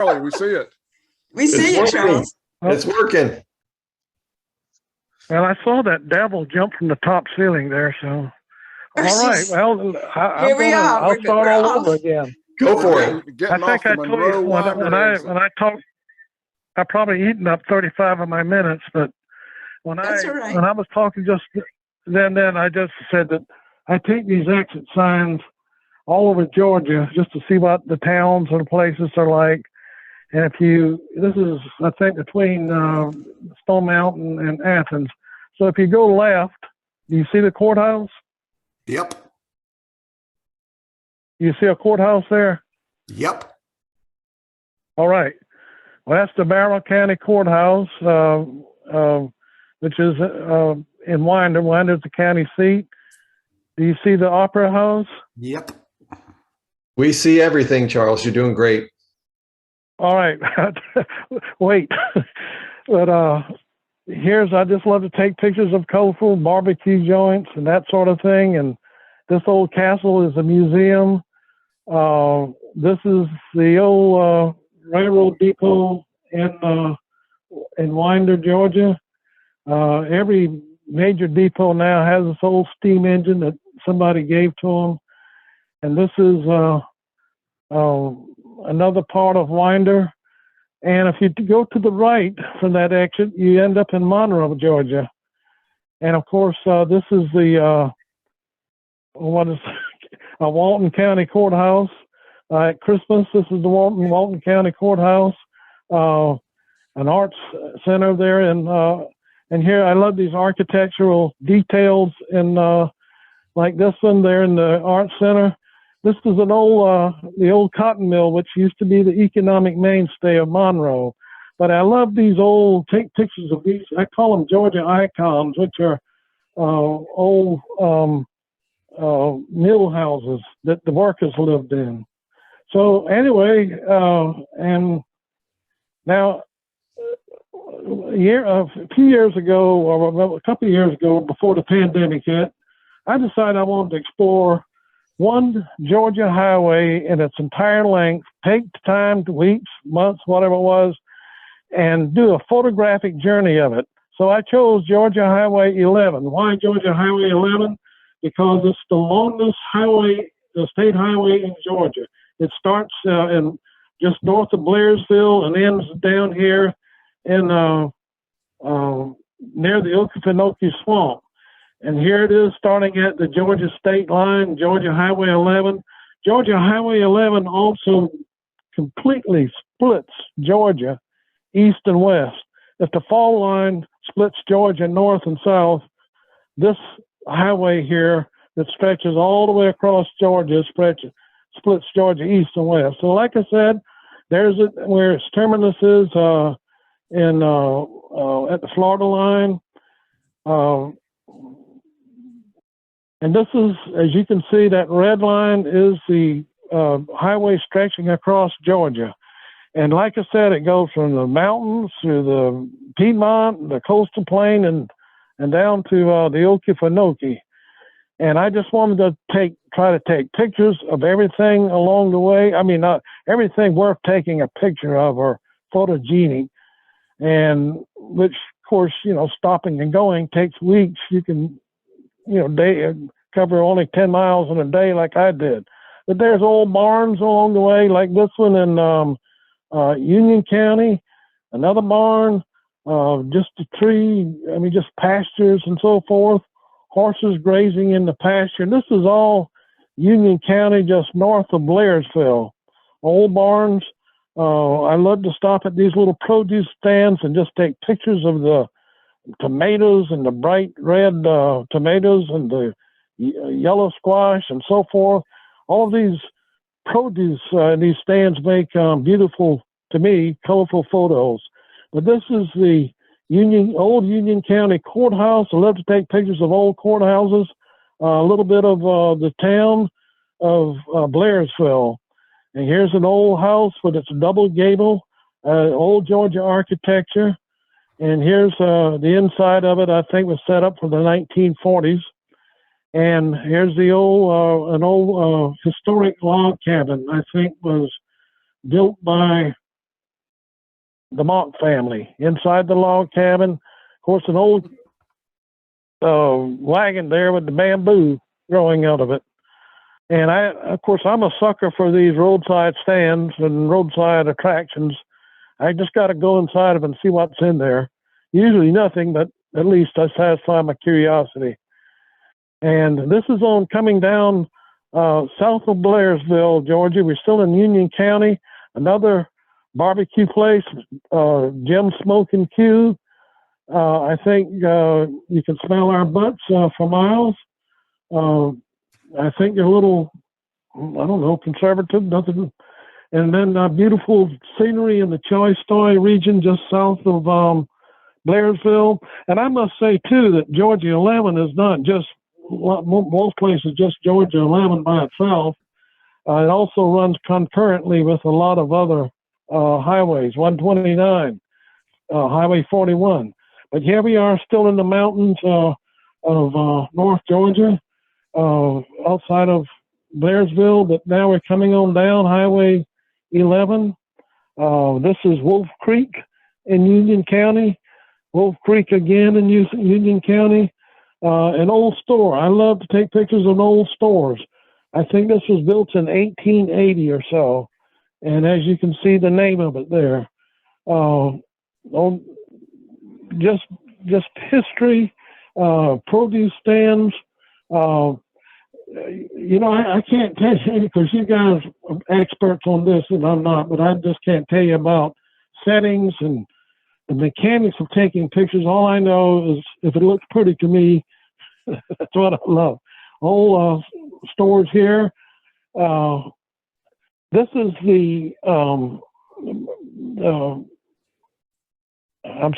Charlie, we see it. We see you, Charles. It's working. Well, I saw that devil jump from the top ceiling there, so. All right, well, Here we are. I'll start all over again. Go for it. I think I told you when I talked, I probably eaten up 35 of my minutes, but when That's all right. when I was talking just then I just said that I take these exit signs all over Georgia just to see what the towns or the places are like. And this is, I think, between Stone Mountain and Athens. So if you go left, do you see the courthouse? Yep. You see a courthouse there? Yep. All right. Well, that's the Barrow County Courthouse, which is in Winder. Winder's the county seat. Do you see the Opera House? Yep. We see everything, Charles. You're doing great. All right. Wait. But I just love to take pictures of colorful barbecue joints and that sort of thing. And this old castle is a museum. This is the old railroad depot in Winder, Georgia. Every major depot now has this old steam engine that somebody gave to them. And this is another part of Winder. And if you go to the right from that exit, you end up in Monroe, Georgia. And of course, this is the Walton County Courthouse. At Christmas, this is the Walton County Courthouse, an arts center there. And here, I love these architectural details in like this one there in the Arts Center. This is the old cotton mill, which used to be the economic mainstay of Monroe. But I love these take pictures of these, I call them Georgia icons, which are old mill houses that the workers lived in. So anyway, and now a few years ago, or a couple of years ago, before the pandemic hit, I decided I wanted to explore one Georgia highway in its entire length, take time, weeks, months, whatever it was, and do a photographic journey of it. So I chose Georgia Highway 11. Why Georgia Highway 11? Because it's the longest highway, the state highway in Georgia. It starts in just north of Blairsville and ends down here in near the Okefenokee Swamp. And here it is starting at the Georgia state line, Georgia Highway 11. Georgia Highway 11 also completely splits Georgia east and west. If the fall line splits Georgia north and south, this highway here that stretches all the way across Georgia splits Georgia east and west. So like I said, there's where its terminus is at the Florida line. And this is, as you can see, that red line is the highway stretching across Georgia. And like I said, it goes from the mountains through the Piedmont, the coastal plain, and down to the Okefenokee. And I just wanted to try to take pictures of everything along the way. I mean, not everything worth taking a picture of or photogenic, and which, of course, stopping and going takes weeks. You can, cover only 10 miles in a day like I did. But there's old barns along the way, like this one in Union County, another barn, just a tree, just pastures and so forth, horses grazing in the pasture. This is all Union County, just north of Blairsville. Old barns. I love to stop at these little produce stands and just take pictures of the tomatoes and the bright red tomatoes and the yellow squash and so forth. All of these produce these stands make beautiful, to me, colorful photos. But this is the old Union County Courthouse. I love to take pictures of old courthouses, a little bit of the town of Blairsville. And here's an old house with its double gable, old Georgia architecture. And here's the inside of it, I think was set up for the 1940s. And here's the old, an old historic log cabin, I think was built by the Monk family inside the log cabin. Of course, an old wagon there with the bamboo growing out of it. And of course, I'm a sucker for these roadside stands and roadside attractions. I just got to go inside of it and see what's in there. Usually nothing, but at least I satisfy my curiosity. And this is on coming down south of Blairsville, Georgia. We're still in Union County. Another barbecue place, Jim Smoking Q. I think you can smell our butts for miles. I think they're a little, I don't know, conservative, nothing. And then beautiful scenery in the Choy Stoy region just south of Blairsville. And I must say, too, that Georgia 11 is not just, most places, just Georgia 11 by itself. It also runs concurrently with a lot of other highways, 129, Highway 41. But here we are still in the mountains of North Georgia, outside of Blairsville, but now we're coming on down Highway 11. This is Wolf Creek in Union County. Wolf Creek again in Union County. An old store. I love to take pictures of old stores. I think this was built in 1880 or so. And as you can see, the name of it there. Just history, produce stands. I can't tell you, because you guys are experts on this and I'm not, but I just can't tell you about settings and the mechanics of taking pictures. All I know is if it looks pretty to me, that's what I love. Old stores here. This is the, I'm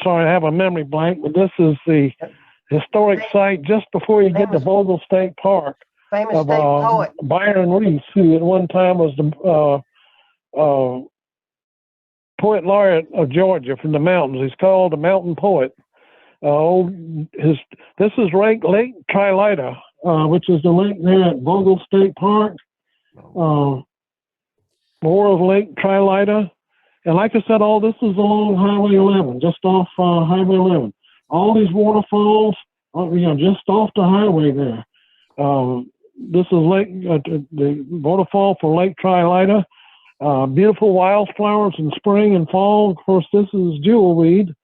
sorry, I have a memory blank, but this is the historic site just before you get to Vogel State Park. Famous state poet. Byron Reese, who at one time was the poet laureate of Georgia from the mountains. He's called the Mountain Poet. This is Lake Trilita, which is the lake there at Vogel State Park. More of Lake Trilita. And like I said, all this is along Highway 11, just off Highway 11. All these waterfalls, just off the highway there. This is the waterfall for Lake Trilita. Beautiful wildflowers in spring and fall. Of course, this is jewelweed,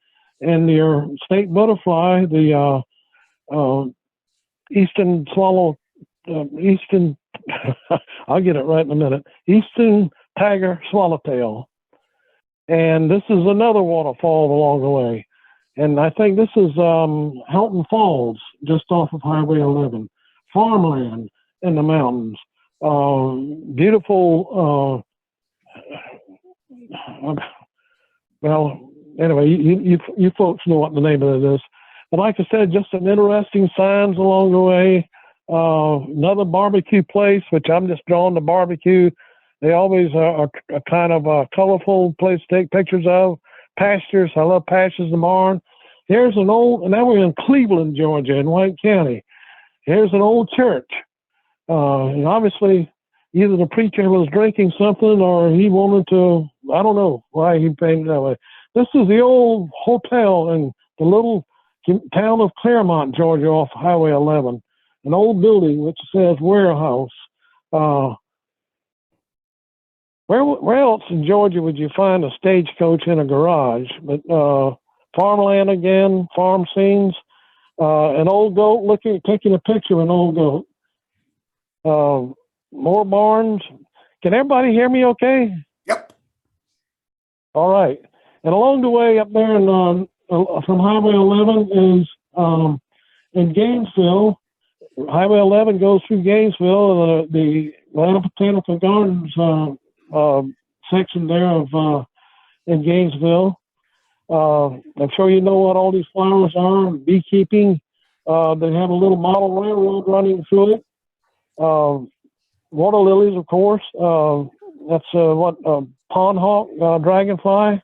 and your state butterfly, the eastern swallow, I'll get it right in a minute. Eastern tiger swallowtail. And this is another waterfall along the way. And I think this is Helton Falls, just off of Highway 11. Farmland in the mountains. Beautiful, well, anyway, you folks know what the name of it is. But like I said, just some interesting signs along the way. Another barbecue place, which I'm just drawn to barbecue. They always are a kind of a colorful place to take pictures of. Pastures, I love pastures and barn. Here's an old, and now we're in Cleveland, Georgia, in White County. Here's an old church. And obviously, either the preacher was drinking something or he wanted to, I don't know why he painted that way. This is the old hotel in the little town of Claremont, Georgia, off Highway 11. An old building which says warehouse. Where else in Georgia would you find a stagecoach in a garage? But farmland again, farm scenes. An old goat taking a picture of an old goat. More barns. Can everybody hear me okay? Yep. All right. And along the way up there from Highway 11 is in Gainesville. Highway 11 goes through Gainesville, the Atlanta Botanical Gardens section there of in Gainesville. I'm sure you know what all these flowers are. Beekeeping. They have a little model railroad running through it. Water lilies, of course. That's pond hawk, dragonfly.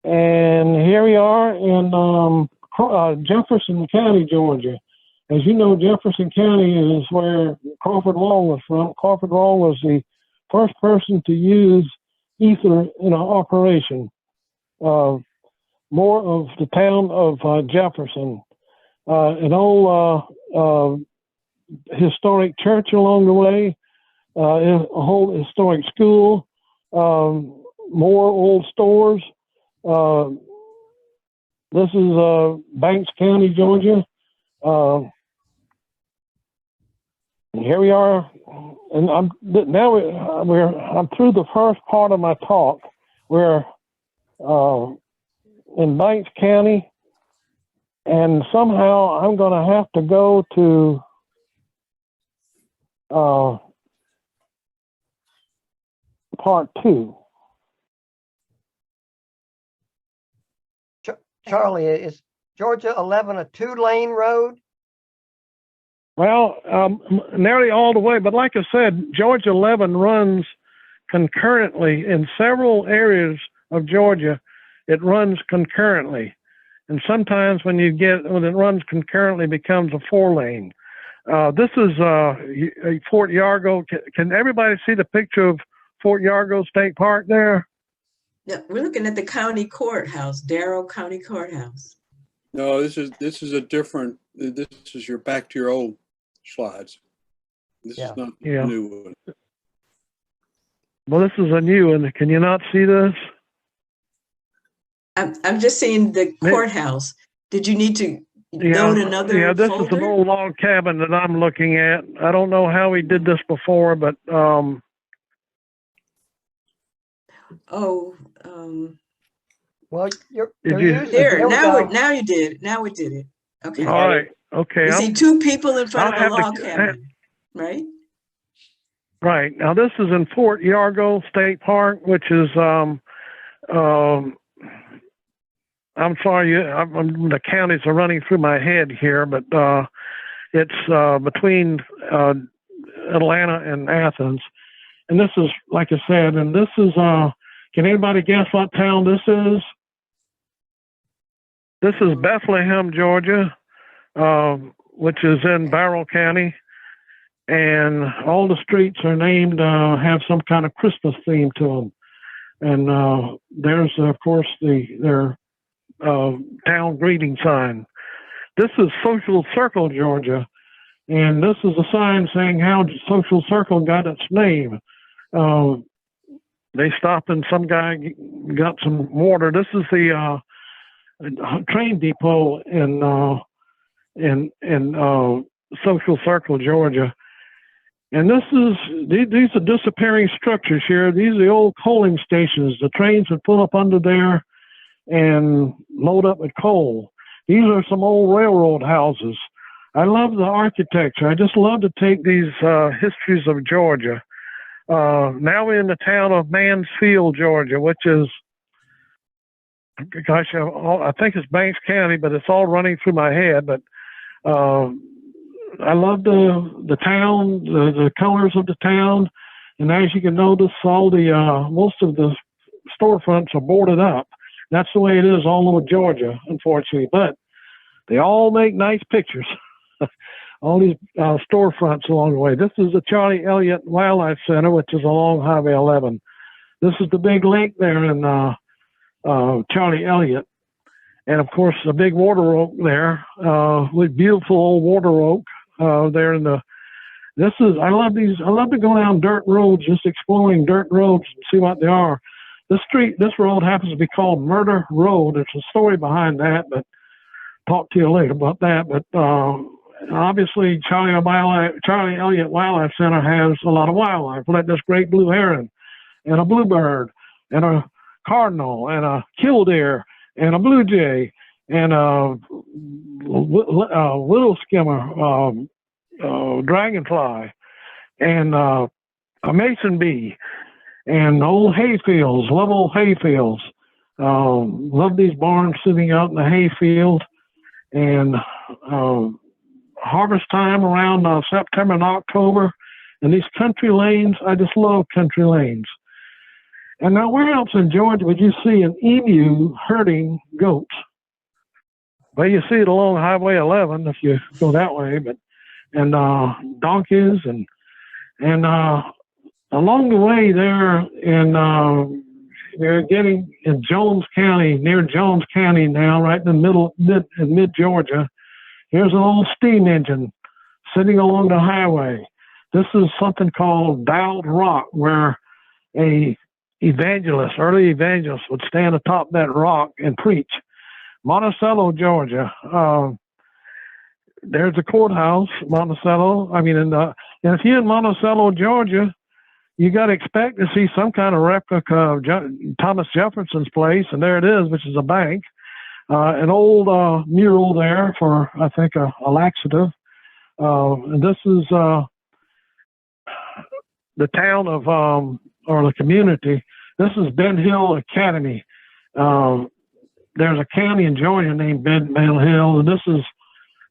And here we are in Jefferson County, Georgia. As you know, Jefferson County is where Crawford Long was from. Crawford Long was the first person to use ether in operation. More of the town of Jefferson, an old historic church along the way, a whole historic school, more old stores. This is Banks County, Georgia. Here we are, and I'm through the first part of my talk. We're in Banks County, and somehow I'm going to have to go to part 2. Charlie, is Georgia 11 a 2-lane road? Well, nearly all the way, but like I said, Georgia 11 runs concurrently in several areas of Georgia. It runs concurrently, and sometimes when it runs concurrently, it becomes a 4-lane. This is Fort Yargo. Can everybody see the picture of Fort Yargo State Park there? Yeah, we're looking at the county courthouse, Darrow County Courthouse. No, this is a different. This is back to your old slides. This is not the new one. Well, this is a new one. Can you not see this? I'm just seeing the courthouse. Did you need to load another Yeah, this folder? is an old log cabin that I'm looking at. I don't know how we did this before, but Well, you're using there. Now you did. Now we did it. Okay. All right. Okay. You see 2 people in front of a log cabin, right? Right. Now this is in Fort Yargo State Park, which is I'm sorry, the counties are running through my head here, but it's between Atlanta and Athens. And this is, like I said, and this is, can anybody guess what town this is? This is Bethlehem, Georgia, which is in Barrow County. And all the streets are named, have some kind of Christmas theme to them. And there's, of course, their town greeting sign. This is Social Circle, Georgia. And this is a sign saying how Social Circle got its name. They stopped and some guy got some water. This is the train depot in Social Circle, Georgia. And these are disappearing structures here. These are the old coaling stations. The trains would pull up under there and load up with coal. These are some old railroad houses. I love the architecture. I just love to take these histories of Georgia. Now we're in the town of Mansfield, Georgia, which is, gosh, I think it's Banks County, but it's all running through my head. But I love the town, the colors of the town, and as you can notice, all the most of the storefronts are boarded up. That's the way it is all over Georgia, unfortunately. But they all make nice pictures. All these storefronts along the way. This is the Charlie Elliott Wildlife Center, which is along Highway 11. This is the big lake there in Charlie Elliott. And of course, the big water oak there, with beautiful old water oak there in the. I love to go down dirt roads, just exploring dirt roads and see what they are. This road happens to be called Murder Road. There's a story behind that, but talk to you later about that. But obviously, Charlie Elliott Wildlife Center has a lot of wildlife, like this great blue heron, and a bluebird, and a cardinal, and a killdeer, and a blue jay, and a little skimmer, dragonfly, and a mason bee, and old hayfields. Love old hayfields. Love these barns sitting out in the hayfield, and harvest time around September and October. And these country lanes, I just love country lanes. And now where else in Georgia would you see an emu herding goats? Well, you see it along Highway 11 if you go that way, and donkeys and along the way there in we're getting in Jones County, near Jones County now, right in the mid Georgia. Here's an old steam engine sitting along the highway. This is something called Dowd Rock, where early evangelist would stand atop that rock and preach. Monticello, Georgia. There's the courthouse, Monticello. I mean, and if you're in Monticello, Georgia, you got to expect to see some kind of replica of Thomas Jefferson's place, and there it is, which is a bank. An old mural there for, I think, a laxative. And this is the town of, or the community. This is Ben Hill Academy. There's a county in Georgia named Ben Hill, and this is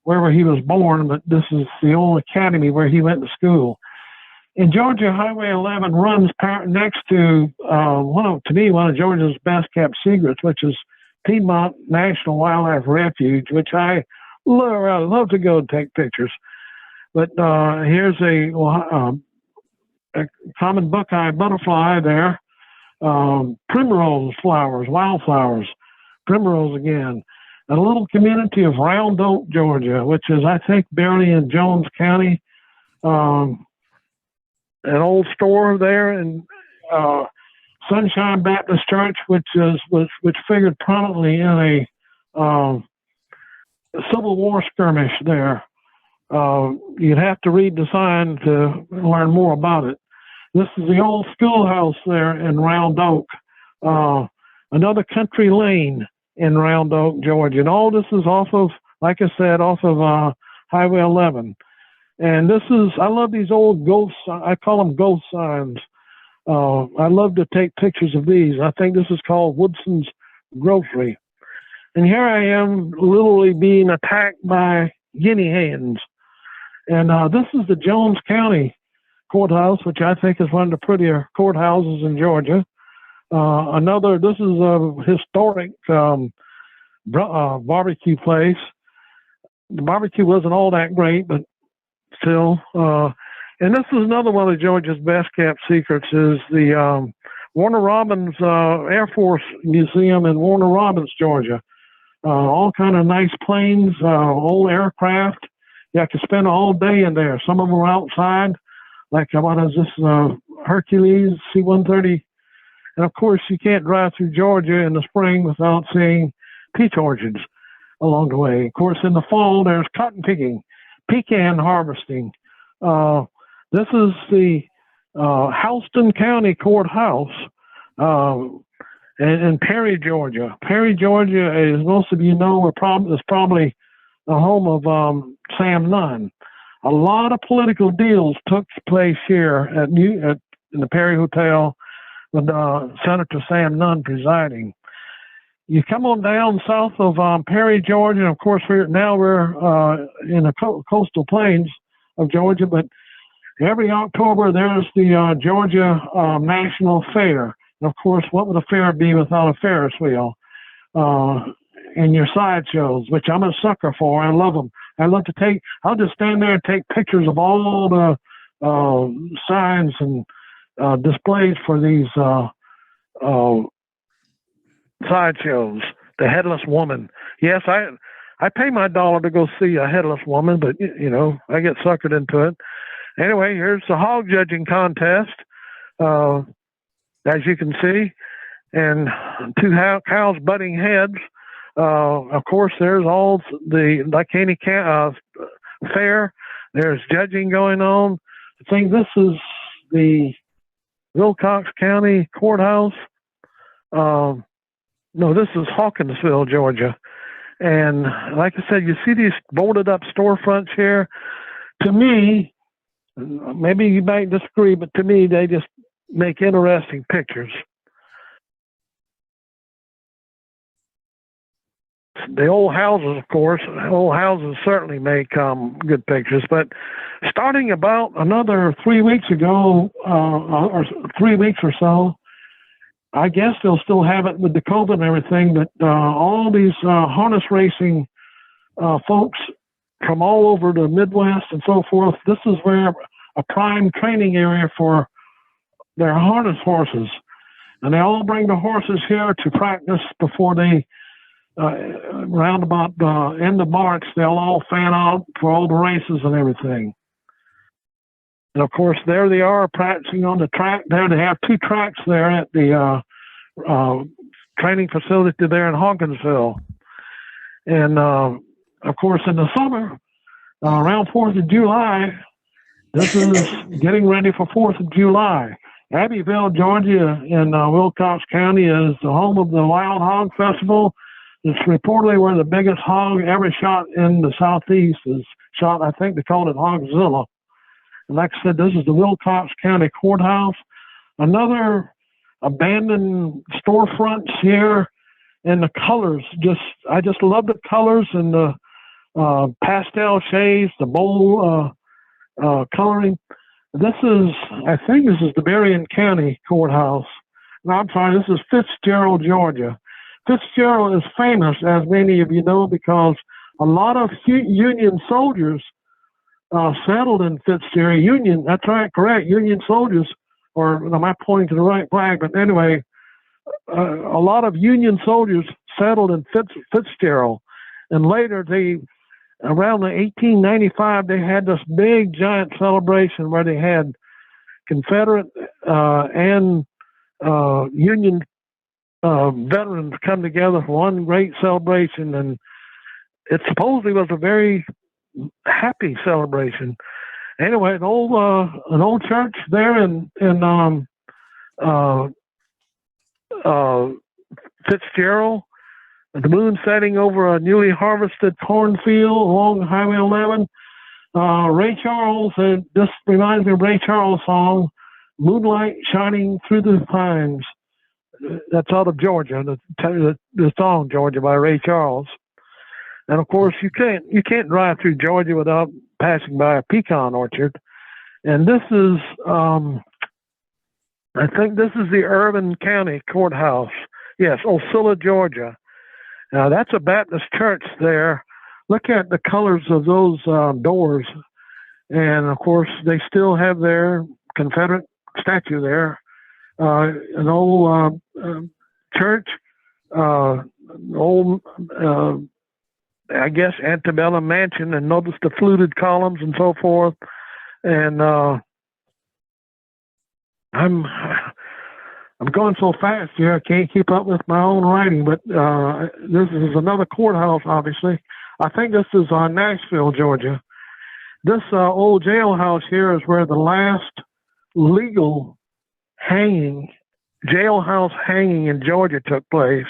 wherever he was born, but this is the old academy where he went to school. In Georgia, Highway 11 runs next to one of Georgia's best kept secrets, which is Piedmont National Wildlife Refuge, which I love to go and take pictures. But here's a common buckeye butterfly there, primrose flowers, wildflowers, primrose again. A little community of Round Oak, Georgia, which is, I think, barely in Jones County. An old store there, and Sunshine Baptist Church, which figured prominently in a Civil War skirmish there. You'd have to read the sign to learn more about it. This is the old schoolhouse there in Round Oak. Another country lane in Round Oak, Georgia. And all this is off of, like I said, off of Highway 11. And I love these old ghost, I call them ghost signs. I love to take pictures of these. I think this is called Woodson's Grocery. And here I am literally being attacked by guinea hens. And this is the Jones County Courthouse, which I think is one of the prettier courthouses in Georgia. This is a historic barbecue place. The barbecue wasn't all that great, but still. And this is another one of Georgia's best kept secrets, is the Warner Robins Air Force Museum in Warner Robins, Georgia. All kind of nice planes, old aircraft. You could spend all day in there. Some of them were outside, like what is this, Hercules C-130. And of course, you can't drive through Georgia in the spring without seeing peach orchards along the way. Of course, in the fall, there's cotton picking, pecan harvesting. This is the Houston County Courthouse in Perry, Georgia. Perry, Georgia, as most of you know, is probably the home of Sam Nunn. A lot of political deals took place here in the Perry Hotel with Senator Sam Nunn presiding. You come on down south of Perry, Georgia, and of course we're in the coastal plains of Georgia, but every October there's the Georgia National Fair. And of course, what would a fair be without a Ferris wheel? And your sideshows, which I'm a sucker for. I love them. I'll just stand there and take pictures of all the signs and displays for these sideshows. The headless woman. Yes, I pay my $1 to go see a headless woman, but I get suckered into it. Anyway, here's the hog judging contest, as you can see, and two cows butting heads. Of course, there's all the Licany Fair. There's judging going on. I think this is the Wilcox County Courthouse. No, this is Hawkinsville, Georgia. And like I said, you see these boarded up storefronts here. To me, maybe you might disagree, but to me, they just make interesting pictures. The old houses, of course, certainly make good pictures. But starting about another 3 weeks ago, or 3 weeks or so, I guess they'll still have it with the COVID and everything, but all these harness racing folks from all over the Midwest and so forth, this is where a prime training area for their harness horses. And they all bring the horses here to practice before they, around about the end of March, they'll all fan out for all the races and everything. And of course, there they are practicing on the track there. They have 2 tracks there at the training facility there in Hawkinsville. And of course, in the summer, around 4th of July, this is getting ready for 4th of July. Abbeville, Georgia, in Wilcox County is the home of the Wild Hog Festival. It's reportedly where the biggest hog ever shot in the Southeast is shot. I think they called it Hogzilla. And like I said, this is the Wilcox County Courthouse. Another abandoned storefronts here, and the colors. I just love the colors and the pastel shades, the bold coloring. I think this is the Berrien County Courthouse. No, I'm sorry, this is Fitzgerald, Georgia. Fitzgerald is famous, as many of you know, because a lot of Union soldiers settled in Fitzgerald. Union, that's right, correct. Union soldiers, or am I pointing to the right flag? But anyway, a lot of Union soldiers settled in Fitzgerald. And later, around the 1895, they had this big, giant celebration where they had Confederate and Union veterans come together for one great celebration. And it supposedly was a very happy celebration. Anyway, an old church there in Fitzgerald. The moon setting over a newly harvested cornfield along Highway 11. Ray Charles, this reminds me of Ray Charles' song, "Moonlight Shining Through the Pines." That's out of Georgia, the song "Georgia" by Ray Charles. And of course, you can't drive through Georgia without passing by a pecan orchard. And this is, I think this is the Irvin County Courthouse. Yes, Ocilla, Georgia. Now, that's a Baptist church there. Look at the colors of those doors. And, of course, they still have their Confederate statue there. An old church, old, I guess, antebellum mansion, and notice the fluted columns and so forth. And I'm going so fast here, I can't keep up with my own writing, but this is another courthouse, obviously. I think this is Nashville, Georgia. This old jailhouse here is where the last legal jailhouse hanging in Georgia took place,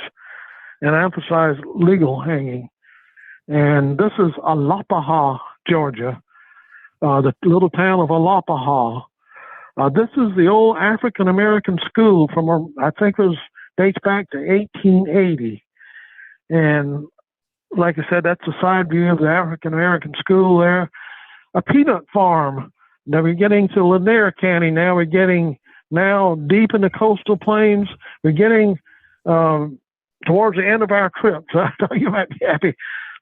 and I emphasize legal hanging. And this is Alapaha, Georgia, the little town of Alapaha. This is the old African-American school from, I think it dates back to 1880. And like I said, that's a side view of the African-American school there. A peanut farm. Now we're getting to Lanier County now. We're getting now deep in the coastal plains. We're getting towards the end of our trip, so I thought you might be happy.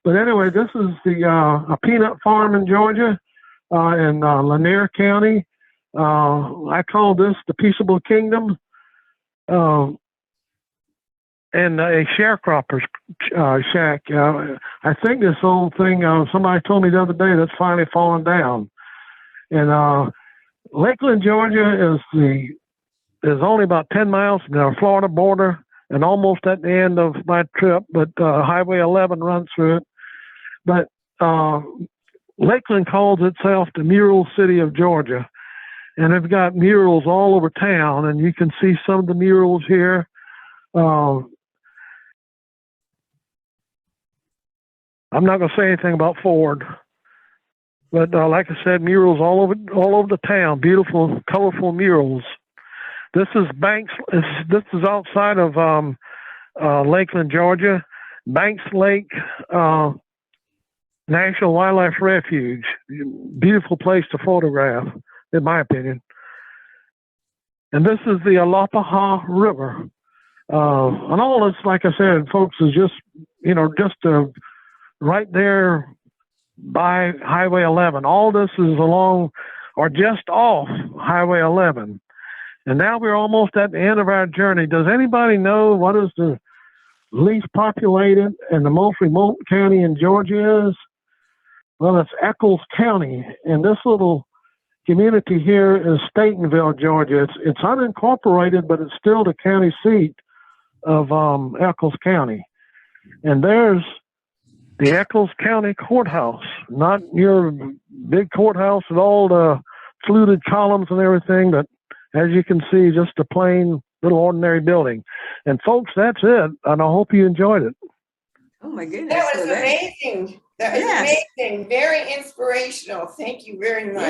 But anyway, this is a peanut farm in Georgia, in Lanier County. I call this the Peaceable Kingdom, and a sharecropper's shack. I think this old thing, somebody told me the other day, that's finally fallen down. And Lakeland, Georgia is only about 10 miles from the Florida border and almost at the end of my trip, but Highway 11 runs through it. But Lakeland calls itself the Mural City of Georgia. And they've got murals all over town, and you can see some of the murals here. I'm not going to say anything about Ford, but like I said, murals all over the town. Beautiful, colorful murals. This is Banks. This is outside of Lakeland, Georgia. Banks Lake National Wildlife Refuge. Beautiful place to photograph, in my opinion. And this is the Alapaha River. And all this, like I said, folks, is just, right there by Highway 11. All this is along or just off Highway 11. And now we're almost at the end of our journey. Does anybody know what is the least populated and the most remote county in Georgia is? Well, it's Eccles County. And this little community here is Statenville, Georgia. It's unincorporated, but it's still the county seat of Eccles County. And there's the Eccles County Courthouse, not your big courthouse with all the fluted columns and everything, but as you can see, just a plain little ordinary building. And folks, that's it. And I hope you enjoyed it. Oh my goodness. That So was amazing. That was Yes. amazing. Very inspirational. Thank you very much.